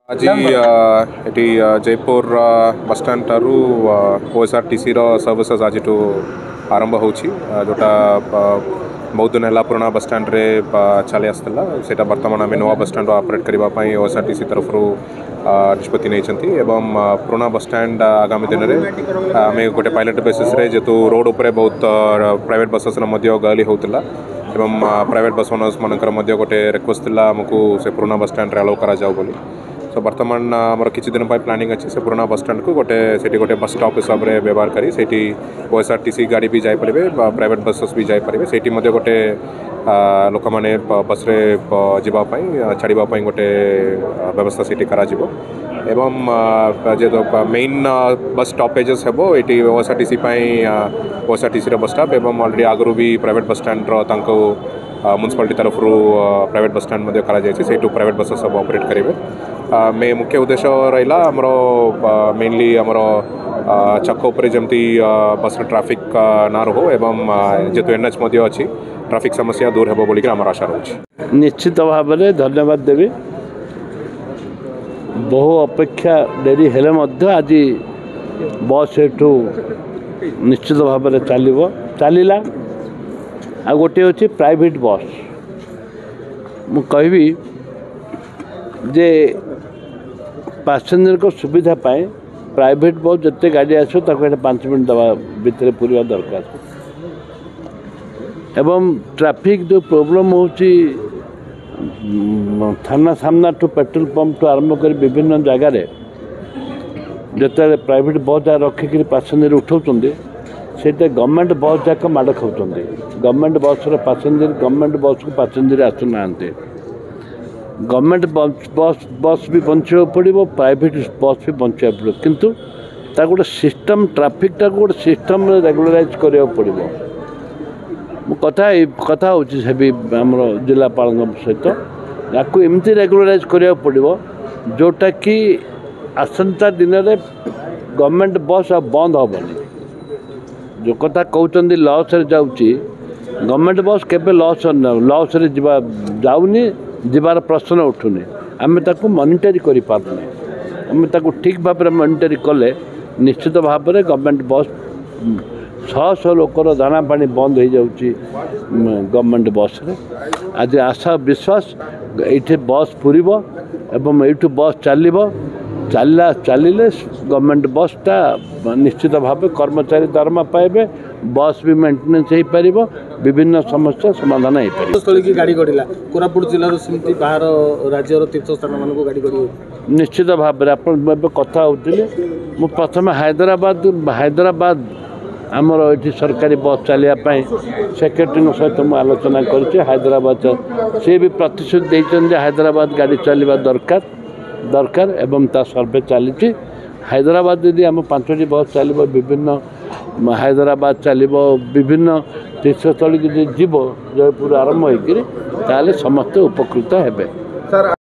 आज ये Jaipur bus stand ठारू ओएसआरटीसी सर्विसेज आज आरंभ होटा बहुत दिन है पुराना बस स्टैंड रे चली आसला से बर्तमान आम नुआ बस स्टैंड ऑपरेट करने ओएसआरटीसी तरफ निष्पत्ति नहीं एवं पुराना बस स्टैंड आगामी दिन में आम गोटे पायलट बेसिस रे जेतु रोड उपरे बहुत प्राइवेट बसेस गहली होता एवं प्राइवेट बस ओनर्स मानकर गोटे रिक्वेस्ट था आमको से पुराना बस स्टैंड अलाउ करा जाओ बोली। तो बर्तमान आमर किसी दिन प्लानिंग अच्छी से पुराना बस स्टैंड को गोटे बस स्टॉप हिसाब से व्यवहार करी सेठी ओएसआरटीसी गाड़ी भी जाई पारे प्राइवेट बसेस भी जाई पारे सेठी मध्य गोटे लोक मैंने बस रे जीवाई छाड़ापी गोटे व्यवस्था सेठी करा जिवो एवं जे मेन बस स्टॉपेजेस हेबो eighty OSRTC OSRTC bus stop एवं ऑलरेडी आगु भी प्राइवेट बस स्टैंड म्युनिसिपालिटी तरफ प्राइवेट बस स्टैंड से प्राइवेट बस सब ऑपरेट करेंगे। मे मुख्य उद्देश्य रहा आमर मेनली आमर छक उपर जमती बस ट्रैफिक ना रो एवं जेतु एनएच अच्छी ट्रैफिक समस्या दूर हेबो बोलिक आमर आशा रोचे। निश्चित भाव में धन्यवाद देवी बहु अपेक्षा डेरी हेले मध्य आज बस एठू निश्चित भाव में चलला आ गोटे अच्छी प्राइवेट बस मु कहबी जे पैसेंजर को सुविधा पाए प्राइवेट बस जिते गाड़ी आसो 5 मिनट दवा भितर पूरा दरकार एवं ट्रैफिक जो प्रोब्लेम होची थाना सामना टू पेट्रोल पंप टू आरंभ कर विभिन्न जगार जिते प्राइवेट बस रखिक पैसेंजर उठाऊँ से गवर्नमेंट बस जाक माड़ खाऊँ गवर्नमेंट बस पैसेंजर गवर्नमेंट बस को पैसेंजर आसुना गवर्नमेंट बस भी बचा पड़ो प्राइवेट बस भी बचा पड़ो किंतु गोटे सिस्टम ट्रैफिकटा गोटे सिस्टम रेगुलराइज करा पड़ो कथा होमर जिलापाल सहित या एमती रेगुलराइज करा पड़ो जोटा कि आसंता दिन में गवर्नमेंट बस आ बंद हेनी जो कथा कहते लॉस जाऊँगी गवर्नमेंट बस केबे लॉस रे जाऊनी जीवार प्रश्न उठुनी आम ताकू मॉनिटर कर पारे आम ताकू ठीक भाव में मॉनिटर कले निश्चित भाव में गवर्नमेंट बस 100 लोकर दाना पानी बंद हो जाऊँगी गवर्नमेंट बस रे आज आशा विश्वास ये बस पूरब एवं यूँ बस चलिले गवर्नमेंट बसटा निश्चित भाव कर्मचारी दरमा पाइबे बस भी मेंटेनेंस हो पार विभिन्न समस्या समाधान हो पार की गाड़ी गड़िला कोरापुट जिलार सेमती बाहर राज्यर तीर्थ स्थान मानक गाड़ी गड़ी निश्चित भाव में आप कथा होती मु प्रथम हैदराबाद आमर ये सरकारी बस चलियापाई सेक्रेटरी सहित मुझे आलोचना कर सी भी प्रतिश्रुति देते हैदराबाद गाड़ी चलवा दरकार एवं ता सर्वे चली हैदराबाद यदि आम 5टी बस चलो विभिन्न हैदराबाद चलो विभिन्न तीर्थस्थल जीव जयपुर आरंभ होकर समस्ते उपकृत हेबे।